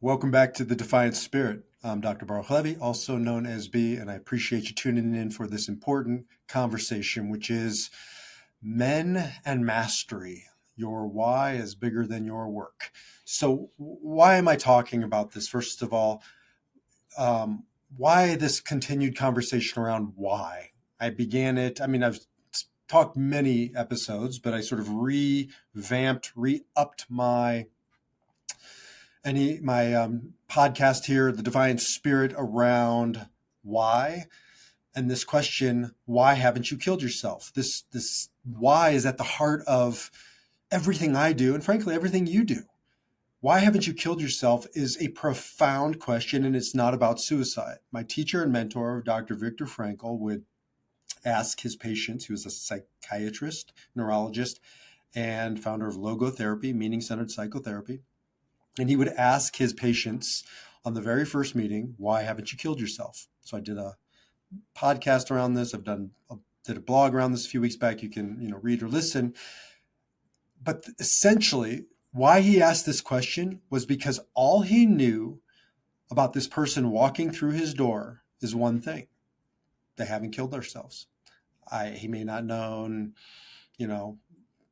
Welcome back to the Defiant Spirit. I'm Dr. Baruch HaLevi, also known as B, and I appreciate you tuning in for this important conversation, which is men and mastery. Your why is bigger than your work. So, why am I talking about this? First of all, why this continued conversation around why? I began it, I've talked many episodes, but I sort of revamped, re-upped my podcast here, the Defiant Spirit, around why, and this question: why haven't you killed yourself? This why is at the heart of everything I do, and frankly, everything you do. Why haven't you killed yourself is a profound question, and it's not about suicide. My teacher and mentor, Dr. Viktor Frankl, would ask his patients. He was a psychiatrist, neurologist, and founder of logotherapy, meaning-centered psychotherapy. And he would ask his patients on the very first meeting, why haven't you killed yourself? So I did a podcast around this. Did a blog around this a few weeks back. You can, read or listen. But essentially, why he asked this question was because all he knew about this person walking through his door is one thing: they haven't killed themselves. He may not known,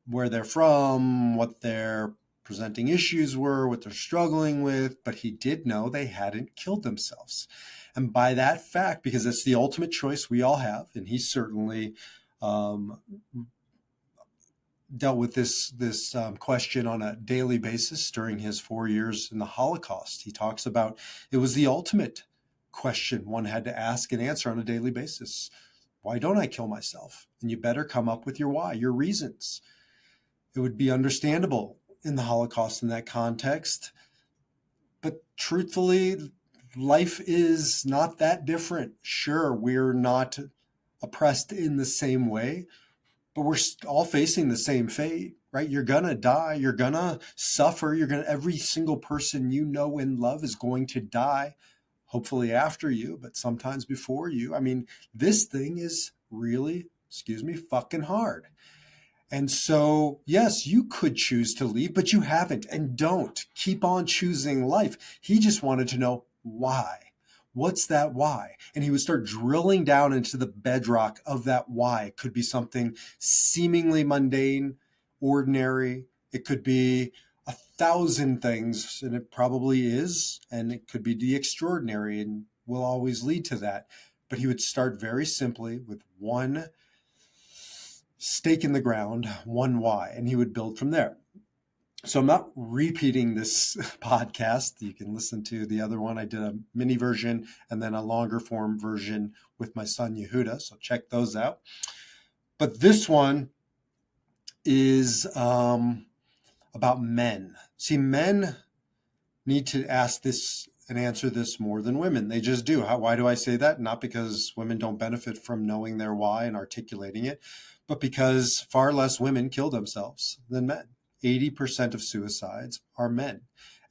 where they're from, what their presenting issues were, what they're struggling with, but he did know they hadn't killed themselves. And by that fact, because it's the ultimate choice we all have, and he certainly dealt with this question on a daily basis during his 4 years in the Holocaust. He talks about it was the ultimate question one had to ask and answer on a daily basis. Why don't I kill myself? And you better come up with your why, your reasons. It would be understandable in the Holocaust in that context. But truthfully, life is not that different. Sure, we're not oppressed in the same way, but we're all facing the same fate, right? You're going to die. You're going to suffer. Every single person you know and love is going to die, hopefully after you, but sometimes before you. This thing is really, fucking hard. And so, yes, you could choose to leave, but you haven't, and don't. Keep on choosing life. He just wanted to know why. What's that why? And he would start drilling down into the bedrock of that why. It could be something seemingly mundane, ordinary. It could be 1,000 things, and it probably is. And it could be the extraordinary, and will always lead to that. But he would start very simply with one stake in the ground, one why, and he would build from there. So I'm not repeating this podcast. You can listen to the other one. I did a mini version and then a longer form version with my son Yehuda, so check those out. But this one is about men. See, men need to ask this and answer this more than women. They just do. Why do I say that? Not because women don't benefit from knowing their why and articulating it, but because far less women kill themselves than men. 80% of suicides are men.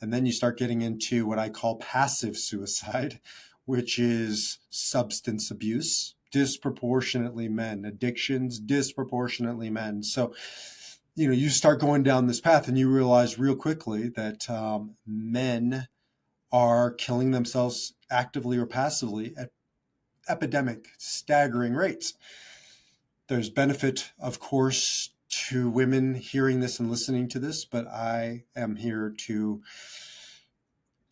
And then you start getting into what I call passive suicide, which is substance abuse, disproportionately men, addictions, disproportionately men. So, you start going down this path and you realize real quickly that men are killing themselves actively or passively at epidemic, staggering rates. There's benefit, of course, to women hearing this and listening to this, but I am here to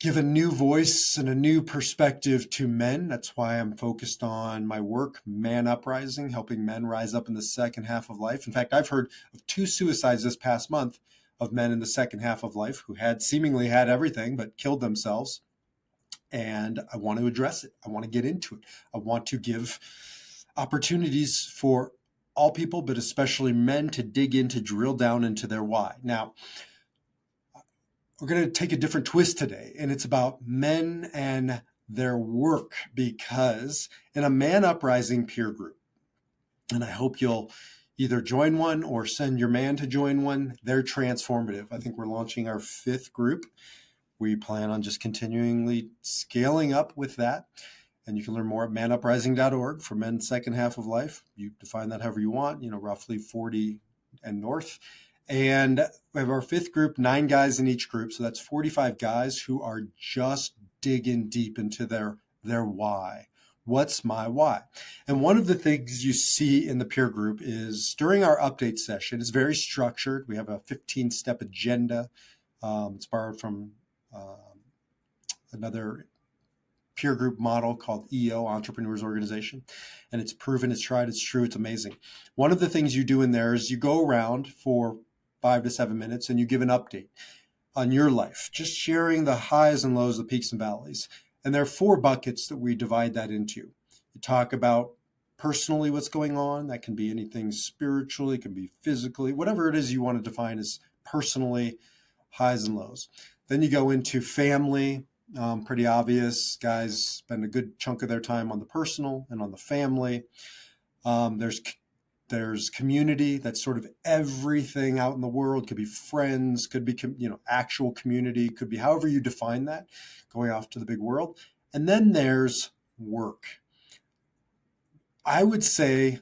give a new voice and a new perspective to men. That's why I'm focused on my work, ManUPrising, helping men rise up in the second half of life. In fact, I've heard of 2 suicides this past month of men in the second half of life who had seemingly had everything but killed themselves. And I want to address it. I want to get into it. I want to give opportunities for all people, but especially men, to dig in, to drill down into their why. Now, we're going to take a different twist today, and it's about men and their work, because in a ManUPrising peer group, and I hope you'll either join one or send your man to join one, they're transformative. I think we're launching our 5th group. We plan on just continually scaling up with that. And you can learn more at manuprising.org for men's second half of life. You define that however you want, roughly 40 and north. And we have our fifth group, 9 guys in each group. So that's 45 guys who are just digging deep into their why. What's my why? And one of the things you see in the peer group is during our update session, it's very structured. We have a 15-step agenda. It's borrowed from another peer group model called EO, Entrepreneurs Organization. And it's proven, it's tried, it's true, it's amazing. One of the things you do in there is you go around for 5 to 7 minutes and you give an update on your life, just sharing the highs and lows, the peaks and valleys. And there are 4 buckets that we divide that into. You talk about personally what's going on. That can be anything spiritually, it can be physically, whatever it is you want to define as personally, highs and lows. Then you go into family. Pretty obvious. Guys spend a good chunk of their time on the personal and on the family. There's community. That's sort of everything out in the world. Could be friends, could be actual community, could be however you define that, going off to the big world. And then there's work. I would say,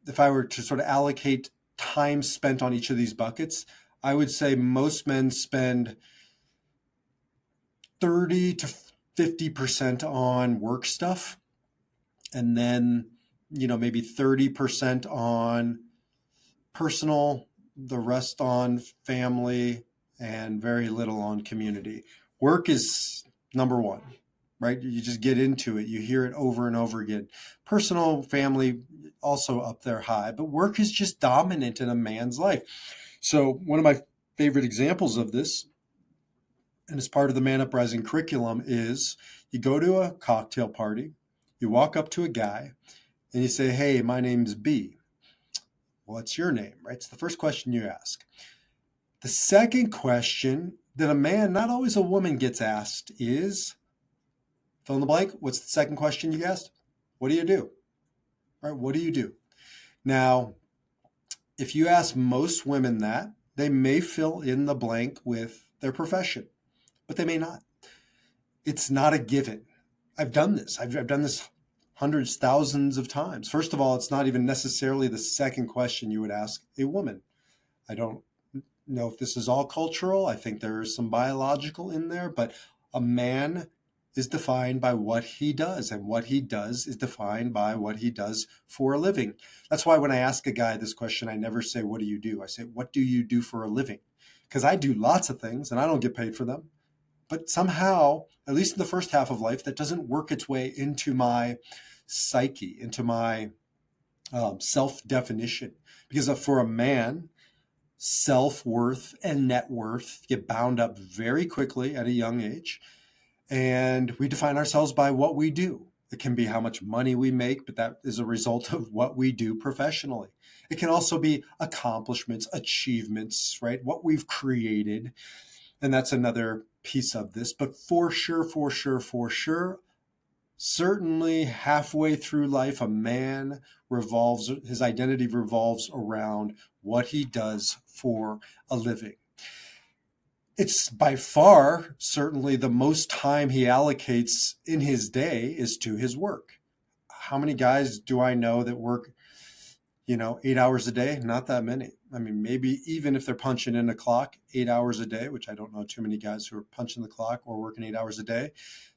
if I were to sort of allocate time spent on each of these buckets, I would say most men spend 30 to 50% on work stuff, and then maybe 30% on personal, the rest on family, and very little on community. Work is number one, right? You just get into it. You hear it over and over again. Personal, family, also up there high, but work is just dominant in a man's life. So one of my favorite examples of this, and as part of the ManUPrising curriculum, is you go to a cocktail party, you walk up to a guy, and you say, "Hey, my name's B. What's your name?" Right? It's the first question you ask. The second question that a man, not always a woman, gets asked is, fill in the blank. What's the second question you asked? What do you do? Right? What do you do? Now, if you ask most women that, they may fill in the blank with their profession, but they may not. It's not a given. I've done this. I've done this hundreds, thousands of times. First of all, it's not even necessarily the second question you would ask a woman. I don't know if this is all cultural. I think there is some biological in there, but a man is defined by what he does, and what he does is defined by what he does for a living. That's why when I ask a guy this question, I never say, "What do you do?" I say, "What do you do for a living?" Because I do lots of things and I don't get paid for them. But somehow, at least in the first half of life, that doesn't work its way into my psyche, into my self-definition. Because for a man, self-worth and net worth get bound up very quickly at a young age. And we define ourselves by what we do. It can be how much money we make, but that is a result of what we do professionally. It can also be accomplishments, achievements, right? What we've created. And that's another piece of this. But for sure, certainly halfway through life, a man his identity revolves around what he does for a living. It's by far, certainly, the most time he allocates in his day is to his work. How many guys do I know that work 8 hours a day? Not that many. I mean, maybe even if they're punching in a clock 8 hours a day, which I don't know too many guys who are punching the clock or working 8 hours a day.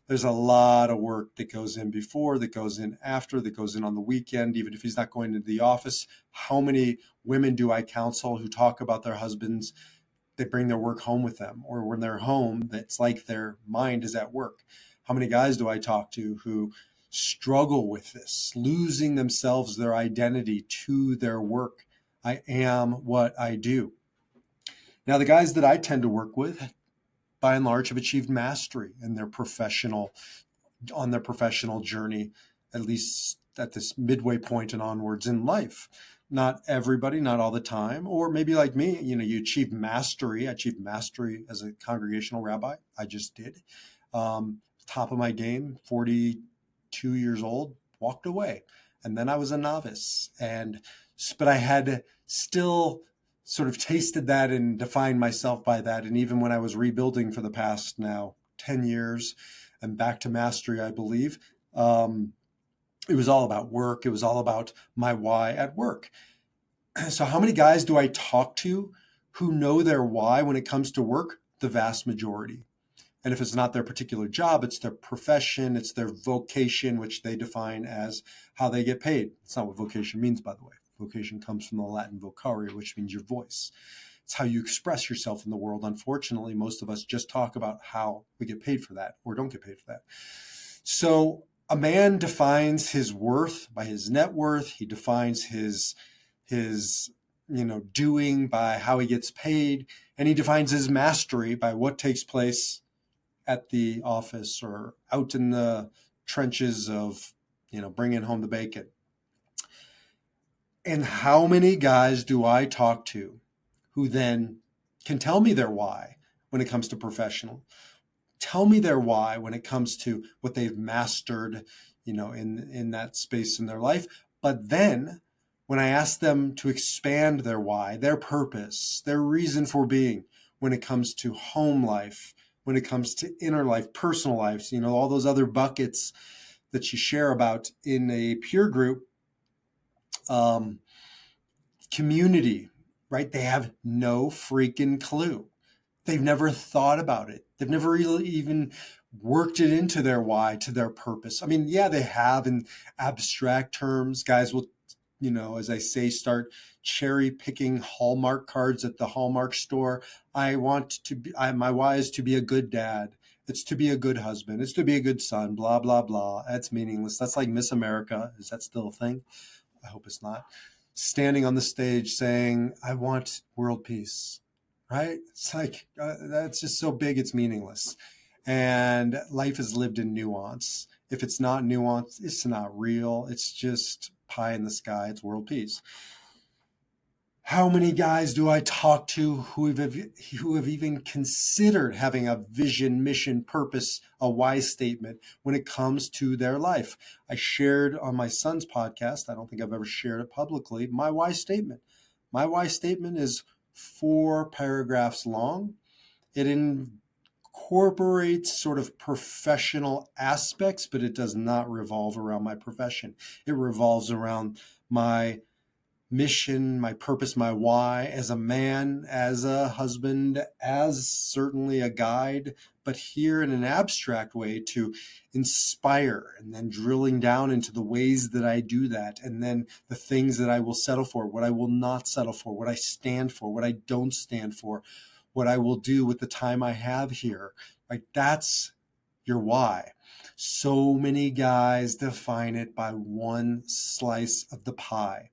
There's a lot of work that goes in before, that goes in after, that goes in on the weekend, even if he's not going to the office. How many women do I counsel who talk about their husbands? They bring their work home with them, or when they're home, that's like their mind is at work. How many guys do I talk to who struggle with this, losing themselves, their identity to their work? I am what I do. Now, the guys that I tend to work with, by and large, have achieved mastery in on their professional journey, at least at this midway point and onwards in life. Not everybody, not all the time, or maybe like me, you achieve mastery. I achieved mastery as a congregational rabbi. I just did. Top of my game, 42 years old, walked away. And then I was a novice. But I had still sort of tasted that and defined myself by that. And even when I was rebuilding for the past now 10 years and back to mastery, I believe, it was all about work. It was all about my why at work. So how many guys do I talk to who know their why when it comes to work, the vast majority. And if it's not their particular job, it's their profession, it's their vocation, which they define as how they get paid. It's not what vocation means, by the way. Vocation comes from the Latin vocare, which means your voice. It's how you express yourself in the world. Unfortunately, most of us just talk about how we get paid for that or don't get paid for that. So a man defines his worth by his net worth. He defines his doing by how he gets paid, and he defines his mastery by what takes place at the office or out in the trenches of, bringing home the bacon. And how many guys do I talk to who then can tell me their why when it comes to professional? Tell me their why when it comes to what they've mastered, in that space in their life. But then when I ask them to expand their why, their purpose, their reason for being, when it comes to home life, when it comes to inner life, personal lives, all those other buckets that you share about in a peer group, community, right? They have no freaking clue. They've never thought about it. They've never really even worked it into their why, to their purpose. I mean, yeah, they have in abstract terms. Guys will, as I say, start cherry picking Hallmark cards at the Hallmark store. My why is to be a good dad. It's to be a good husband. It's to be a good son, blah, blah, blah. That's meaningless. That's like Miss America. Is that still a thing? I hope it's not. Standing on the stage saying, I want world peace, right? It's like, that's just so big, it's meaningless. And life is lived in nuance. If it's not nuance, it's not real. It's just pie in the sky. It's world peace. How many guys do I talk to who have even considered having a vision, mission, purpose, a why statement when it comes to their life? I shared on my son's podcast, I don't think I've ever shared it publicly, my why statement. My why statement is 4 paragraphs long. It incorporates sort of professional aspects, but it does not revolve around my profession. It revolves around my mission, my purpose, my why as a man, as a husband, as certainly a guide, but here in an abstract way to inspire, and then drilling down into the ways that I do that, and then the things that I will settle for, what I will not settle for, what I stand for, what I don't stand for, what I will do with the time I have here, right? That's your why. So many guys define it by one slice of the pie.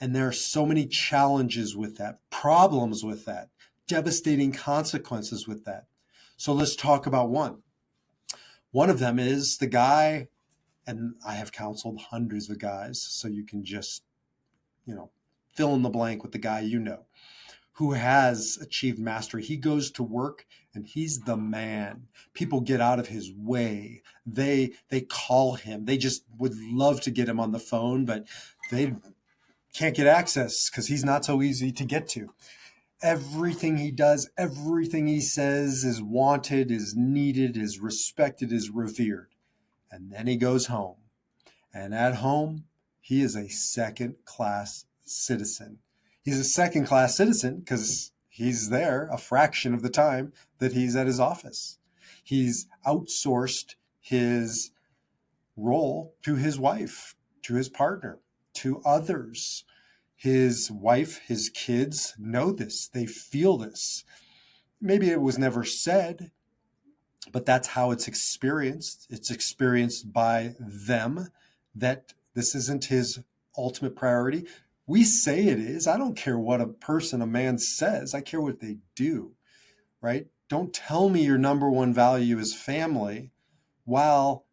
And there are so many challenges with that, problems with that, devastating consequences with that. So let's talk about one. One of them is the guy, and I have counseled hundreds of guys, so you can just, fill in the blank with the guy who has achieved mastery. He goes to work and he's the man. People get out of his way. They call him. They just would love to get him on the phone, but they can't get access because he's not so easy to get to. Everything he does, everything he says is wanted, is needed, is respected, is revered. And then he goes home. And at home, he is a second-class citizen. He's a second-class citizen because he's there a fraction of the time that he's at his office. He's outsourced his role to his wife, to his partner, to others. His wife, his kids know this. They feel this. Maybe it was never said, but that's how it's experienced. It's experienced by them that this isn't his ultimate priority. We say it is. I don't care what a man says. I care what they do, right? Don't tell me your number one value is family while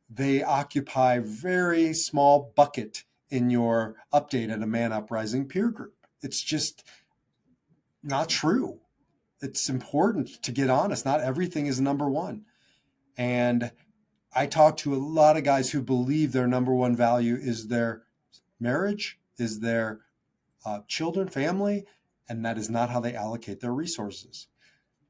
they occupy very small bucket in your update at a ManUPrising Peer Group. It's just not true. It's important to get honest. Not everything is number one. And I talk to a lot of guys who believe their number one value is their marriage, is their children, family, and that is not how they allocate their resources.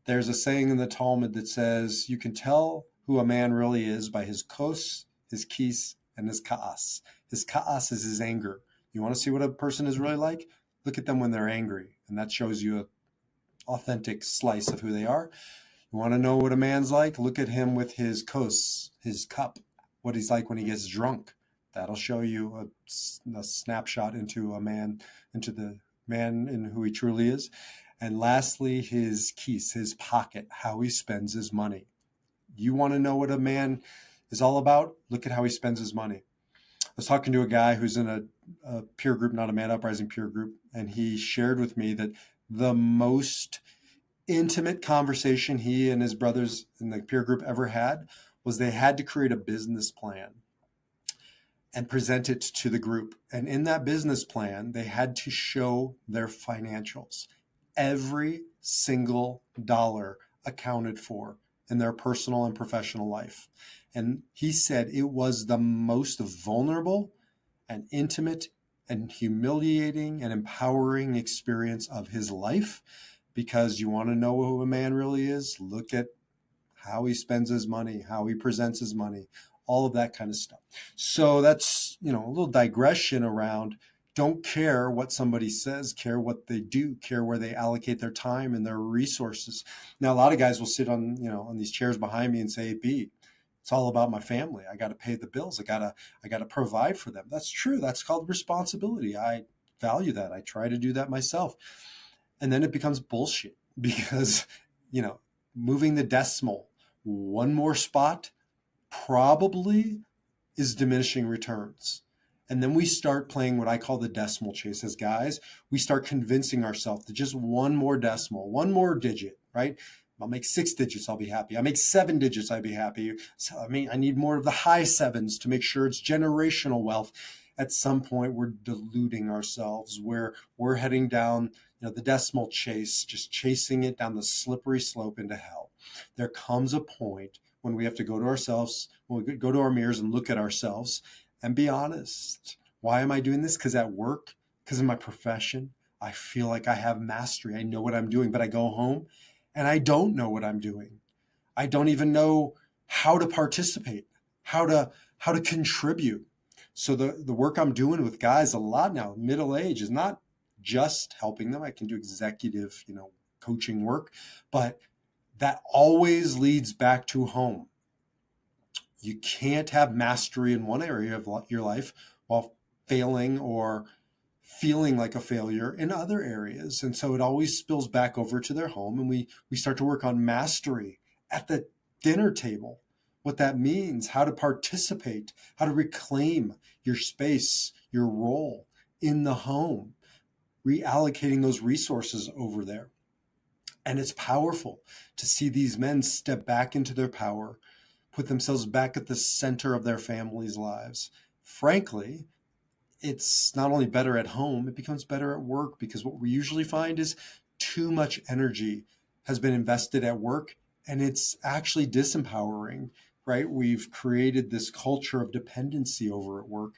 There's a saying in the Talmud that says, you can tell who a man really is by his kos, his kis, and his ka'as. His ka'as is his anger. You want to see what a person is really like? Look at them when they're angry. And that shows you authentic slice of who they are. You want to know what a man's like? Look at him with his kos, his cup, what he's like when he gets drunk. That'll show you a snapshot into a man, into the man in who he truly is. And lastly, his keys, his pocket, how he spends his money. You want to know what a man is all about? Look at how he spends his money. I was talking to a guy who's in a peer group, not a ManUPrising peer group, and he shared with me that the most intimate conversation he and his brothers in the peer group ever had was they had to create a business plan and present it to the group. And in that business plan, they had to show their financials. Every single dollar accounted for in their personal and professional life. And he said it was the most vulnerable and intimate and humiliating and empowering experience of his life. Because you want to know who a man really is, look at how he spends his money, how he presents his money, all of that kind of stuff. So that's, a little digression around don't care what somebody says, care what they do, care where they allocate their time and their resources. Now, a lot of guys will sit on, on these chairs behind me and say, B, it's all about my family. I got to pay the bills. I got to provide for them. That's true. That's called responsibility. I value that. I try to do that myself. And then it becomes bullshit because, moving the decimal one more spot probably is diminishing returns. And then we start playing what I call the decimal chase as guys. We start convincing ourselves that just one more decimal, one more digit, right? I'll make 6 digits, I'll be happy. I make 7 digits, I'll be happy. So, I need more of the high sevens to make sure it's generational wealth. At some point, we're deluding ourselves where we're heading down, the decimal chase, just chasing it down the slippery slope into hell. There comes a point when we have to go to ourselves, when we go to our mirrors and look at ourselves and be honest. Why am I doing this? Because at work, because of my profession, I feel like I have mastery. I know what I'm doing, but I go home and I don't know what I'm doing. I don't even know how to participate, how to contribute. So the work I'm doing with guys a lot now, middle age, is not just helping them. I can do executive, coaching work, but that always leads back to home. You can't have mastery in one area of your life while failing or feeling like a failure in other areas. And so it always spills back over to their home. And we start to work on mastery at the dinner table, what that means, how to participate, how to reclaim your space, your role in the home, reallocating those resources over there. And it's powerful to see these men step back into their power, put themselves back at the center of their families' lives. Frankly, it's not only better at home, it becomes better at work, because what we usually find is too much energy has been invested at work and it's actually disempowering, right? We've created this culture of dependency over at work.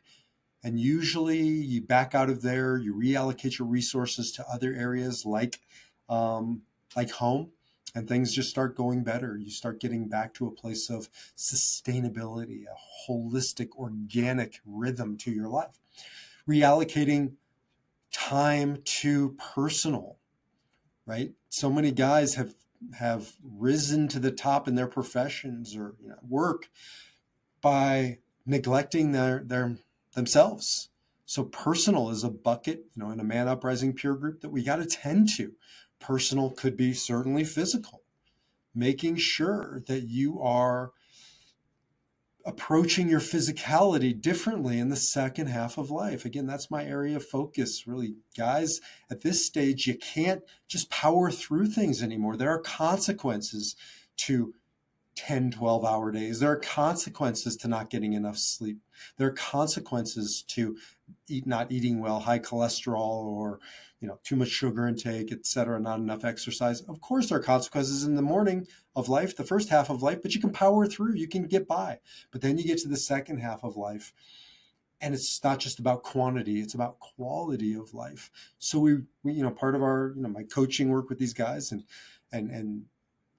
And usually you back out of there, you reallocate your resources to other areas like home, and things just start going better. You start getting back to a place of sustainability, a holistic, organic rhythm to your life. Reallocating time to personal, right? So many guys have risen to the top in their professions or work by neglecting their themselves. So personal is a bucket, in a ManUPrising peer group that we got to tend to. Personal could be certainly physical, making sure that you are approaching your physicality differently in the second half of life. Again, that's my area of focus, really. Guys, at this stage, you can't just power through things anymore. There are consequences to 10, 12-hour days. There are consequences to not getting enough sleep. There are consequences to not eating well, high cholesterol, or too much sugar intake, et cetera, not enough exercise. Of course, there are consequences in the morning of life, the first half of life, but you can power through, you can get by. But then you get to the second half of life, and it's not just about quantity, it's about quality of life. So we part of our, my coaching work with these guys and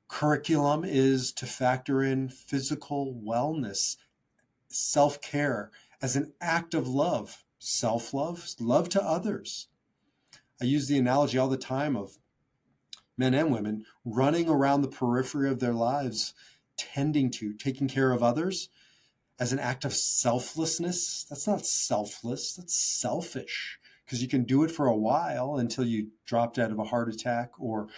curriculum is to factor in physical wellness, self-care as an act of love, self-love, love to others. I use the analogy all the time of men and women, running around the periphery of their lives, taking care of others as an act of selflessness. That's not selfless, that's selfish, because you can do it for a while until you drop dead of a heart attack, or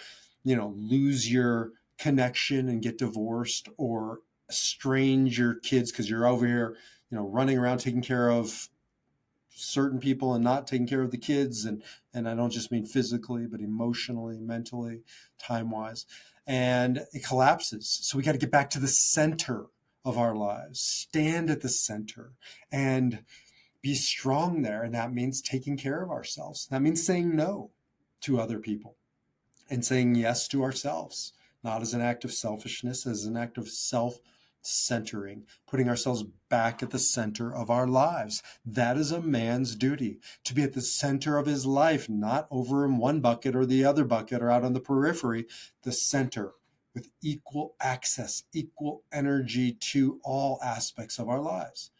lose your connection and get divorced, or estrange your kids because you're over here running around taking care of certain people and not taking care of the kids, and I don't just mean physically but emotionally, mentally, time wise, and it collapses. So we got to get back to the center of our lives, stand at the center and be strong there. And that means taking care of ourselves. That means saying no to other people and saying yes to ourselves, not as an act of selfishness, as an act of self-centering, putting ourselves back at the center of our lives. That is a man's duty, to be at the center of his life, not over in one bucket or the other bucket or out on the periphery, the center, with equal access, equal energy to all aspects of our lives.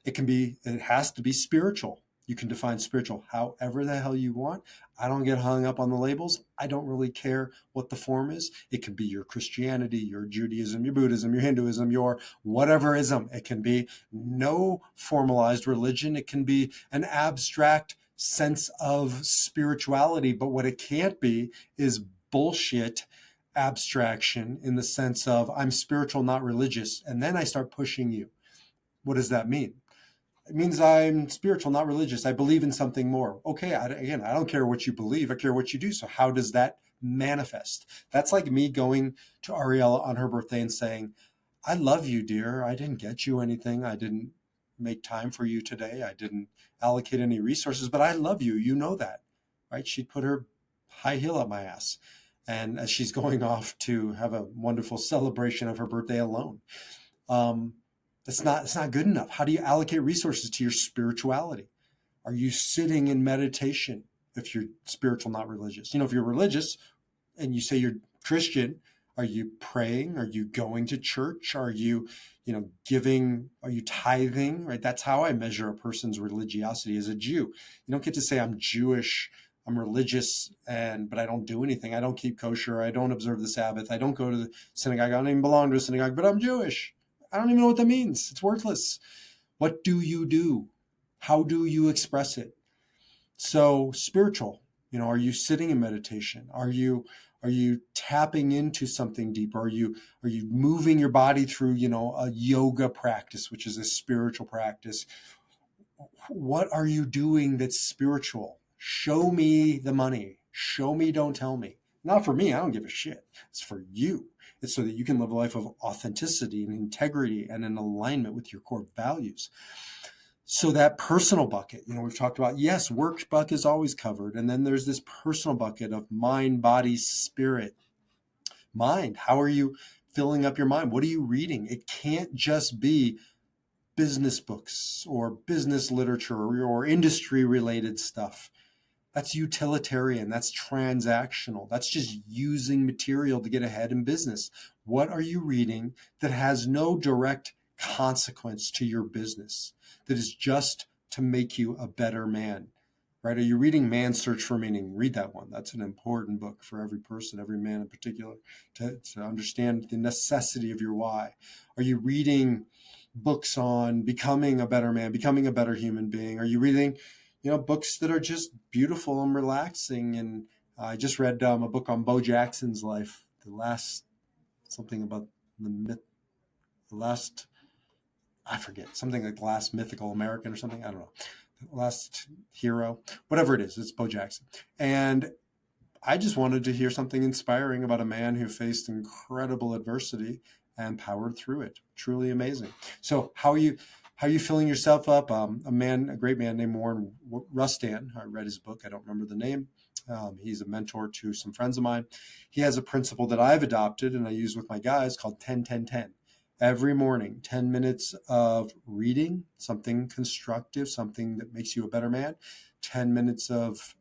It has to be spiritual. You can define spiritual however the hell you want. I don't get hung up on the labels. I don't really care what the form is. It can be your Christianity, your Judaism, your Buddhism, your Hinduism, your whatever ism. It can be no formalized religion. It can be an abstract sense of spirituality. But what it can't be is bullshit abstraction in the sense of I'm spiritual, not religious. And then I start pushing you. What does that mean? It means I'm spiritual, not religious. I believe in something more. Okay, again, I don't care what you believe. I care what you do. So how does that manifest? That's like me going to Ariella on her birthday and saying, I love you, dear. I didn't get you anything. I didn't make time for you today. I didn't allocate any resources, but I love you. You know that, right? She'd put her high heel up my ass. And as she's going off to have a wonderful celebration of her birthday alone. It's not good enough. How do you allocate resources to your spirituality? Are you sitting in meditation if you're spiritual, not religious? If you're religious and you say you're Christian, are you praying? Are you going to church? Are you, giving? Are you tithing? Right? That's how I measure a person's religiosity as a Jew. You don't get to say I'm Jewish, I'm religious, but I don't do anything. I don't keep kosher. I don't observe the Sabbath. I don't go to the synagogue. I don't even belong to a synagogue, but I'm Jewish. I don't even know what that means. It's worthless. What do you do? How do you express it? So spiritual, are you sitting in meditation? Are you tapping into something deeper? Are you moving your body through, a yoga practice, which is a spiritual practice? What are you doing that's spiritual? Show me the money. Show me, don't tell me. Not for me. I don't give a shit. It's for you. It's so that you can live a life of authenticity and integrity and in alignment with your core values. So that personal bucket, we've talked about, yes, work bucket is always covered. And then there's this personal bucket of mind, body, spirit. Mind, how are you filling up your mind? What are you reading? It can't just be business books or business literature or industry related stuff. That's utilitarian. That's transactional. That's just using material to get ahead in business. What are you reading that has no direct consequence to your business, that is just to make you a better man, right? Are you reading Man's Search for Meaning? Read that one. That's an important book for every person, every man in particular, to understand the necessity of your why. Are you reading books on becoming a better man, becoming a better human being? Are you reading books that are just beautiful and relaxing? And I just read a book on Bo Jackson's life, something about the myth, I forget, something like the last mythical American or something. I don't know. The last hero, whatever it is, it's Bo Jackson. And I just wanted to hear something inspiring about a man who faced incredible adversity and powered through it. Truly amazing. So how are you filling yourself up? A great man named Warren Rustan. I read his book. I don't remember the name. He's a mentor to some friends of mine. He has a principle that I've adopted and I use with my guys called 10-10-10. Every morning, 10 minutes of reading, something constructive, something that makes you a better man. 10 minutes of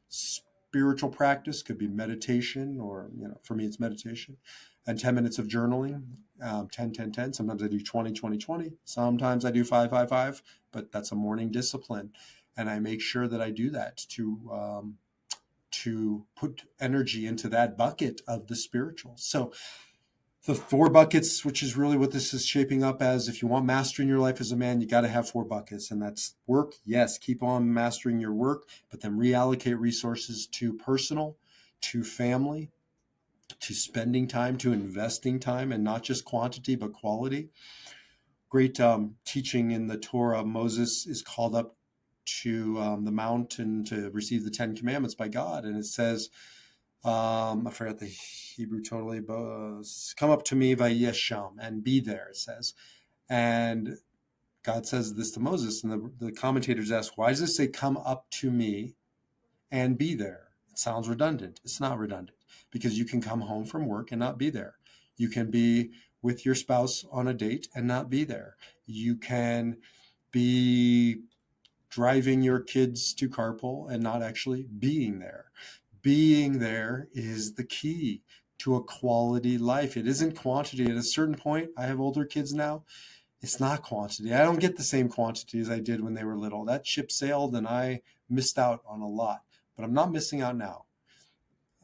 spiritual practice, could be meditation, or for me it's meditation, and 10 minutes of journaling. 10-10-10. Sometimes I do 20-20-20. Sometimes I do 5-5-5, but that's a morning discipline, and I make sure that I do that to put energy into that bucket of the spiritual. So the 4 buckets, which is really what this is shaping up as. If you want mastery in your life as a man, you got to have 4 buckets. And that's work. Yes, keep on mastering your work, but then reallocate resources to personal, to family, to spending time, to investing time, and not just quantity, but quality. Great teaching in the Torah. Moses is called up to the mountain to receive the 10 commandments by God. And it says, I forgot the Hebrew totally, but come up to me vayesham, and be there, it says. And God says this to Moses, and the commentators ask, why does it say come up to me and be there? It sounds redundant. It's not redundant, because you can come home from work and not be there. You can be with your spouse on a date and not be there. You can be driving your kids to carpool and not actually being there. Being there is the key to a quality life. It isn't quantity. At a certain point, I have older kids now. It's not quantity. I don't get the same quantity as I did when they were little. That ship sailed and I missed out on a lot, but I'm not missing out now.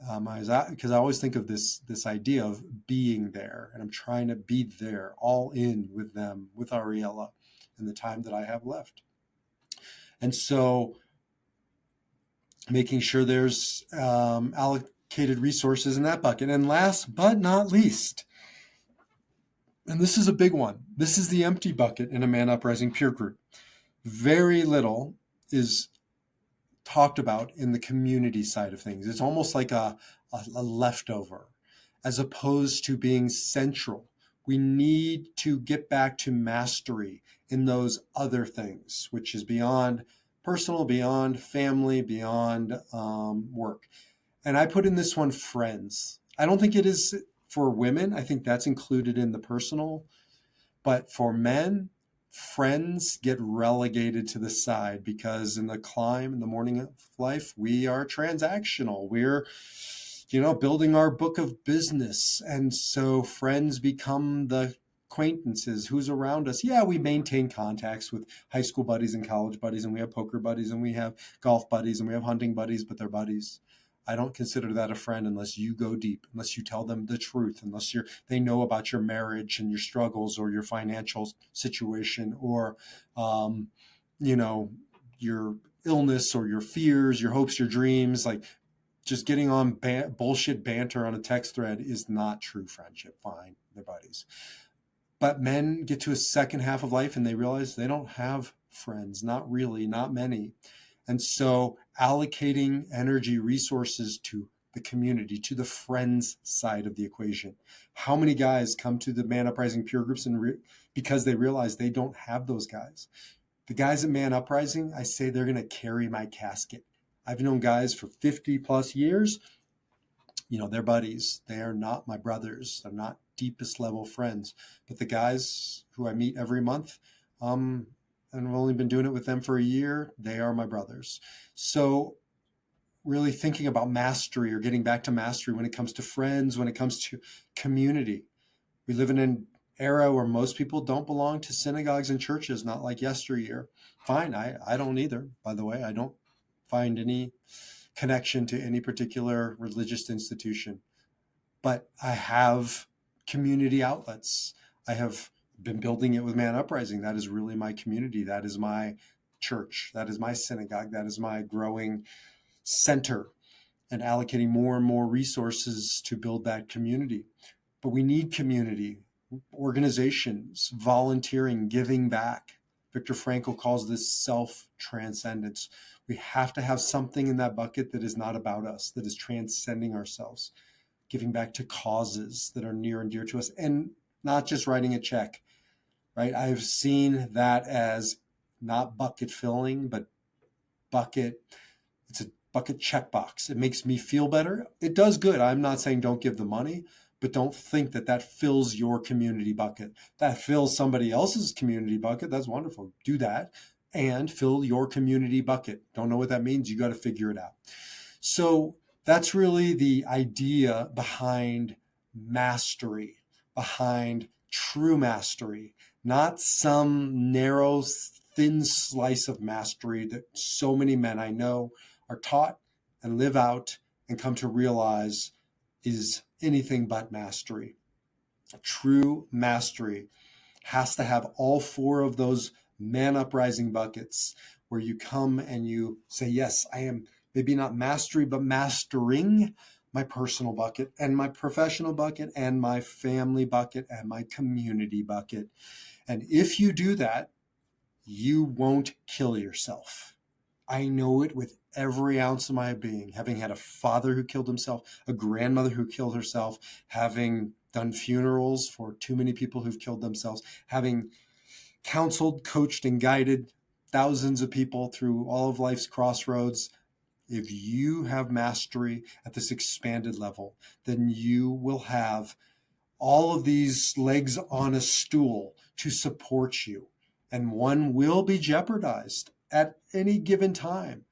Because I always think of this idea of being there, and I'm trying to be there all in with them, with Ariella, in the time that I have left. And so making sure there's allocated resources in that bucket. And last but not least, and this is a big one, this is the empty bucket in a ManUPrising peer group. Very little is talked about in the community side of things. It's almost like a leftover, as opposed to being central. We need to get back to mastery in those other things, which is beyond personal, beyond family, beyond work. And I put in this one friends. I don't think it is for women. I think that's included in the personal. But for men, friends get relegated to the side, because in the climb, in the morning of life, we are transactional. We're, building our book of business. And so friends become the acquaintances, who's around us. Yeah, we maintain contacts with high school buddies and college buddies, and we have poker buddies, and we have golf buddies, and we have hunting buddies, but they're buddies. I don't consider that a friend unless you go deep, unless you tell them the truth, unless they know about your marriage and your struggles or your financial situation, or, your illness or your fears, your hopes, your dreams. Like, just getting on bullshit banter on a text thread is not true friendship. Fine, they're buddies. But men get to a second half of life and they realize they don't have friends, not really, not many. And so allocating energy, resources to the community, to the friends side of the equation. How many guys come to the ManUPrising peer groups because they realize they don't have those guys? The guys at ManUPrising, I say they're going to carry my casket. I've known guys for 50 plus years. They're buddies. They are not my brothers. They're not deepest level friends. But the guys who I meet every month, and I've only been doing it with them for a year, they are my brothers. So really thinking about mastery, or getting back to mastery when it comes to friends, when it comes to community. We live in an era where most people don't belong to synagogues and churches, not like yesteryear. Fine, I don't either, by the way. I don't find any connection to any particular religious institution. But I have community outlets. I have been building it with ManUPrising. That is really my community. That is my church. That is my synagogue. That is my growing center, and allocating more and more resources to build that community. But we need community, organizations, volunteering, giving back. Viktor Frankl calls this self-transcendence. We have to have something in that bucket that is not about us, that is transcending ourselves, giving back to causes that are near and dear to us, and not just writing a check, right? I've seen that as not bucket filling, but it's a bucket checkbox. It makes me feel better. It does good. I'm not saying don't give the money, but don't think that fills your community bucket. That fills somebody else's community bucket. That's wonderful. Do that and fill your community bucket. Don't know what that means. You got to figure it out. So that's really the idea behind mastery, behind true mastery, not some narrow, thin slice of mastery that so many men I know are taught and live out and come to realize is anything but mastery. True mastery has to have all four of those ManUPrising buckets, where you come and you say, yes, I am maybe not mastery, but mastering my personal bucket and my professional bucket and my family bucket and my community bucket. And if you do that, you won't kill yourself. I know it with every ounce of my being, having had a father who killed himself, a grandmother who killed herself, having done funerals for too many people who've killed themselves, having counseled, coached, and guided thousands of people through all of life's crossroads. If you have mastery at this expanded level, then you will have all of these legs on a stool to support you, and one will be jeopardized at any given time.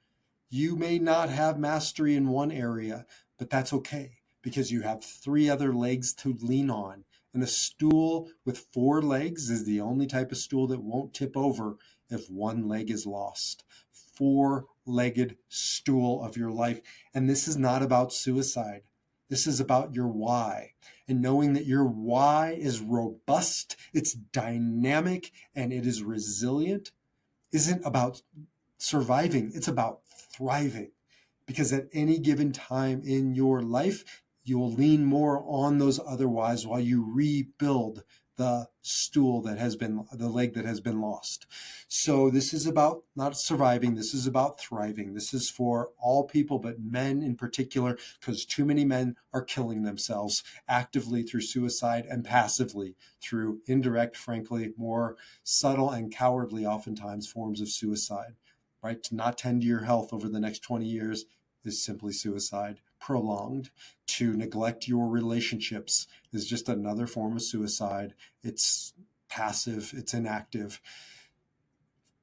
You may not have mastery in one area, but that's okay, because you have three other legs to lean on. And a stool with four legs is the only type of stool that won't tip over if one leg is lost. Four-legged stool of your life. And this is not about suicide. This is about your why. And knowing that your why is robust, it's dynamic, and it is resilient isn't about surviving. It's about thriving. Because at any given time in your life, you will lean more on those other whys while you rebuild the stool that has been, the leg that has been lost. So this is about not surviving. This is about thriving. This is for all people, but men in particular, because too many men are killing themselves actively through suicide and passively through indirect, frankly, more subtle and cowardly oftentimes forms of suicide. Right? To not tend to your health over the next 20 years is simply suicide. Prolonged. To neglect your relationships is just another form of suicide. It's passive, it's inactive.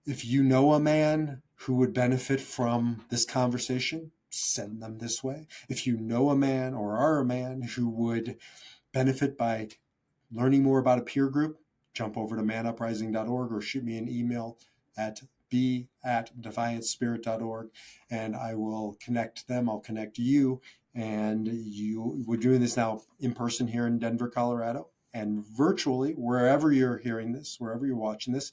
If you know a man who would benefit from this conversation, send them this way. If you know a man or are a man who would benefit by learning more about a peer group, jump over to manuprising.org or shoot me an email at be@defiantspirit.org, and I will connect them. I'll connect you. And we're doing this now in person here in Denver, Colorado, and virtually wherever you're hearing this, wherever you're watching this.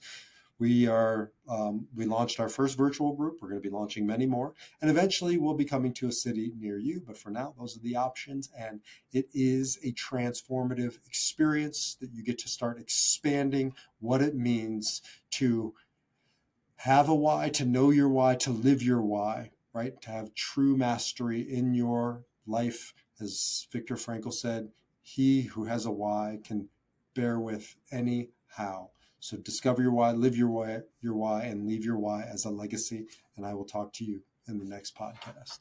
We launched our first virtual group. We're going to be launching many more, and eventually we'll be coming to a city near you. But for now, those are the options, and it is a transformative experience that you get to start expanding what it means to have a why, to know your why, to live your why, right? To have true mastery in your life. As Viktor Frankl said, he who has a why can bear with any how. So discover your why, live your why, and leave your why as a legacy. And I will talk to you in the next podcast.